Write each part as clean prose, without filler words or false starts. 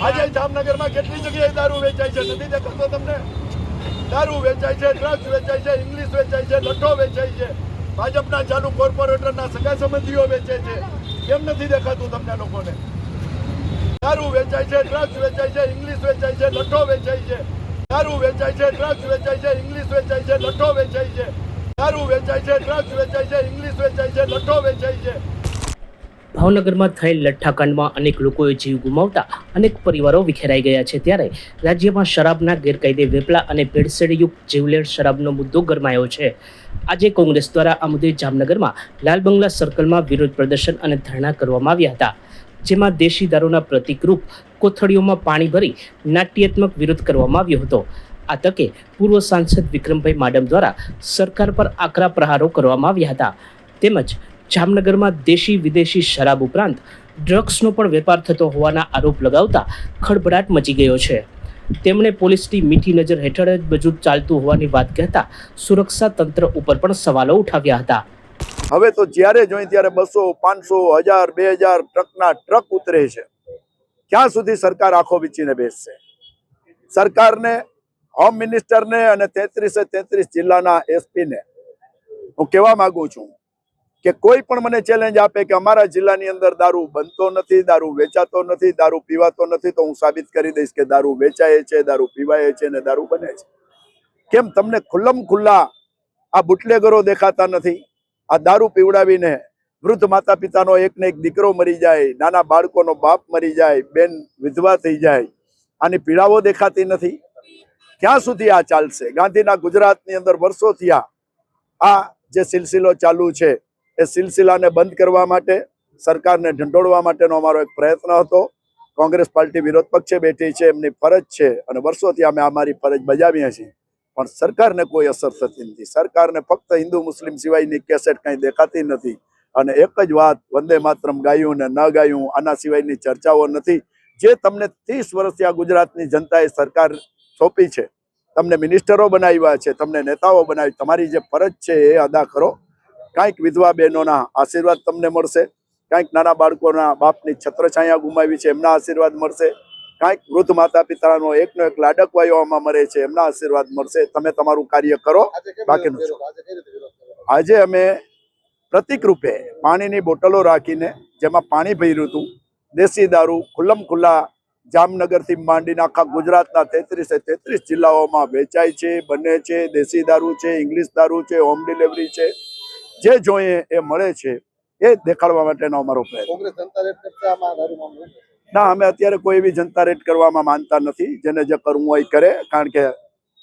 આજે જામનગરમાં કેટલી જગ્યાએ દારૂ વેચાય છે, નથી દેખાતો તમને? દારૂ વેચાય છે, ડ્રગ્સ વેચાય છે, ઇંગ્લિશ વેચાય છે, લઠ્ઠો વેચાય છે, ભાજપના ચાલુ કોર્પોરેટરના સગા સંબંધીઓ વેચે છે. કેમ નથી દેખાતું તમને લોકોને? દારૂ વેચાય છે, ડ્રગ્સ વેચાય છે, ઇંગ્લિશ વેચાય છે, લઠ્ઠો વેચાય છે. દારૂ વેચાય છે, ડ્રગ્સ વેચાય છે, ઇંગ્લિશ વેચાય છે, લઠ્ઠો વેચાય છે. દારૂ વેચાય છે, ડ્રગ્સ વેચાય છે, ઇંગ્લિશ વેચાય છે, લઠ્ઠો વેચાય છે. ભાવનગરમાં થયેલ લઠ્ઠાકાંડમાં અનેક લોકોએ જીવ ગુમાવતા અનેક પરિવારો વિખેરાઈ ગયા છે. ત્યારે રાજ્યમાં શરાબના ગેરકાયદે વેપલા અને ભેળસેળયુક્ત જીવલેણ શરાબનો મુદ્દો ગરમાયો છે. આજે કોંગ્રેસ દ્વારા આ મુદ્દે જામનગરમાં લાલ બંગલા સર્કલમાં વિરોધ પ્રદર્શન અને ધરણા કરવામાં આવ્યા હતા, જેમાં દેશી દારૂના પ્રતિકરૂપ કોથળીઓમાં પાણી ભરી નાટ્યાત્મક વિરોધ કરવામાં આવ્યો હતો. આ તકે પૂર્વ સાંસદ વિક્રમભાઈ માડમ દ્વારા સરકાર પર આકરા પ્રહારો કરવામાં આવ્યા હતા. તેમજ જામનગરમાં દેશી વિદેશી શરાબ ઉપરાંત ડ્રગ્સનો પણ વેપાર થતો હોવાના આરોપ લગાવતા ખળભળાટ મચી ગયો છે. તેમણે પોલીસની મીઠી નજર હેઠળ જ બધું ચાલતું હોવાની વાત કહેતા સુરક્ષા તંત્ર ઉપર પણ સવાલો ઉઠાવ્યા હતા. હવે તો જ્યારે જોઈ ત્યારે 200, 500, 1000, 2000 ટ્રકના ટ્રક ઉતરે છે. ક્યાં સુધી સરકાર આંખો વીંચીને બેસશે? સરકારને, હોમ મિનિસ્ટરને અને 33 જિલ્લાના એસપીને હું કહેવા માંગુ છું કે કોઈ પણ મને ચેલેન્જ આપે કે અમારા જિલ્લાની અંદર દારૂ બનતો નથી, દારૂ વેચાતો નથી, દારૂ પીવાતો નથી, તો હું સાબિત કરી દઈશ કે દારૂ વેચાય છે, દારૂ પીવાય છે અને દારૂ બને છે. કેમ તમને ખુલ્લમ ખુલ્લા આ બુટલેગરો દેખાતા નથી? આ દારૂ પીવડાવીને વૃદ્ધ માતા પિતાનો એકને એક દીકરો મરી જાય, નાના બાળકોનો બાપ મરી જાય, બેન વિધવા થઈ જાય, આની પીડાઓ દેખાતી નથી? ક્યાં સુધી આ ચાલશે? ગાંધીના ગુજરાતની અંદર વર્ષોથી આ જે સિલસિલો ચાલુ છે એ સિલસિલાને બંધ કરવા માટે, સરકારને ઢંઢોળવા માટેનો અમારો એક પ્રયત્ન હતો. કોંગ્રેસ પાર્ટી વિરોધ પક્ષે બેઠી છે, એમની ફરજ છે અને વર્ષોથી અમે અમારી ફરજ બજાવીએ છીએ, પણ સરકારને કોઈ અસર થતી નથી. સરકારને ફક્ત હિન્દુ મુસ્લિમ સિવાયની કેસેટ કંઈ દેખાતી નથી અને એક જ વાત, વંદે માતરમ ગાયું ને ન ગાયું, આના સિવાયની ચર્ચાઓ નથી. જે તમને 30 વર્ષથી આ ગુજરાતની જનતાએ સરકાર સોંપી છે, તમને મિનિસ્ટરો બનાવ્યા છે, તમને નેતાઓ બનાવી, તમારી જે ફરજ છે એ અદા કરો. કાંઈક વિધવા બહેનોના આશીર્વાદ તમને મળશે, કાંઈક નાના બાળકોના બાપની છત્રછાયા ગુમાવી છે એમના આશીર્વાદ મળશે, કાંઈક વૃદ્ધ માતા પિતાનો એકનો એક લાડકવાયોમાં મરે છે એમના આશીર્વાદ મળશે. તમે તમારું કાર્ય કરો, બાકીનું આજે અમે પ્રતિક રૂપે પાણીની બોટલો રાખીને જેમાં પાણી ભર્યું હતું, દેશી દારૂ ખુલ્લમ ખુલ્લા જામનગરથી માંડીને આખા ગુજરાતના 33 જિલ્લાઓમાં વેચાય છે, બને છે. દેશી દારૂ છે, ઇંગ્લિશ દારૂ છે, હોમ ડિલિવરી છે, જે જોઈએ એ મળે છે, એ દેખાડવા માટેનો અમારો પ્રયત્ન. ના, અમે અત્યારે કોઈ એવી જનતા રેડ કરવામાં માનતા નથી. જેને જે કરવું હોય કરે, કારણ કે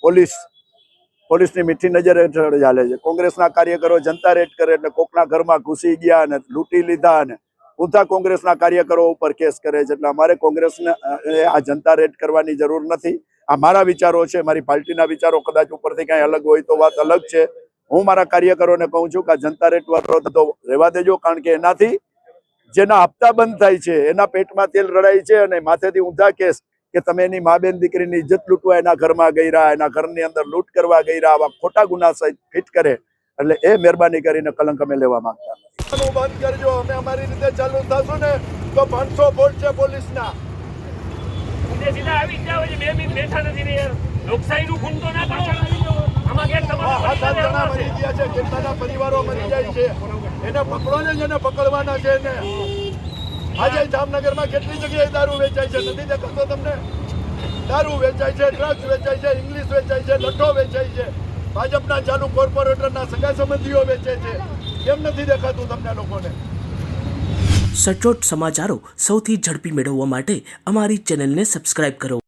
પોલીસની મીઠી નજર હેઠળ ચાલે છે. કોંગ્રેસના કાર્યકરો જનતા રેડ કરે એટલે કોકના ઘરમાં ઘૂસી ગયા અને લૂંટી લીધા અને ઊંધા કોંગ્રેસના કાર્યકરો ઉપર કેસ કરે છે. એટલે અમારે કોંગ્રેસને આ જનતા રેડ કરવાની જરૂર નથી. આ મારા વિચારો છે, મારી પાર્ટીના વિચારો કદાચ ઉપરથી કાંઈ અલગ હોય તો વાત અલગ છે. હું મારા કાર્યકરોને કહું છું કે આ જનતા રેડ વાળો તો રહેવા દેજો, કારણ કે એનાથી જેના હપ્તા બંધ થાય છે, એના પેટમાં તેલ રડાય છે અને માથેથી ઊંધા કેસ કે તમે એની મા બેન દીકરીની ઇજ્જત લૂંટવા એના ઘરમાં ગયા, એના ઘરની અંદર લૂંટ કરવા ગયા, આવા ખોટા ગુના સહિત ફિટ કરે. એટલે એ મહેરબાની કરીને કલંક અમે લેવા માંગતા નથી. બંધ કરજો. અમે અમારી રીતે ચાલુ થશું ને તો 500 વોટ છે પોલીસના. પરિવારો મરી જાય છે, એને પકડો ને, જેને પકડવાના છે એને. આજે જામનગરમાં કેટલી જગ્યાએ દારૂ વેચાય છે, નથી દેખાતો તમને? દારૂ વેચાય છે, ડ્રગ્સ વેચાય છે, ઇંગ્લિશ વેચાય છે, લઠ્ઠો વેચાય છે, ભાજપના ચાલુ કોર્પોરેટરના સગા સંબંધીઓ વેચે છે. કેમ નથી દેખાતું તમને લોકોને? સચોટ સમાચારો સૌથી ઝડપી મેળવવા માટે અમારી ચેનલને સબસ્ક્રાઇબ કરો.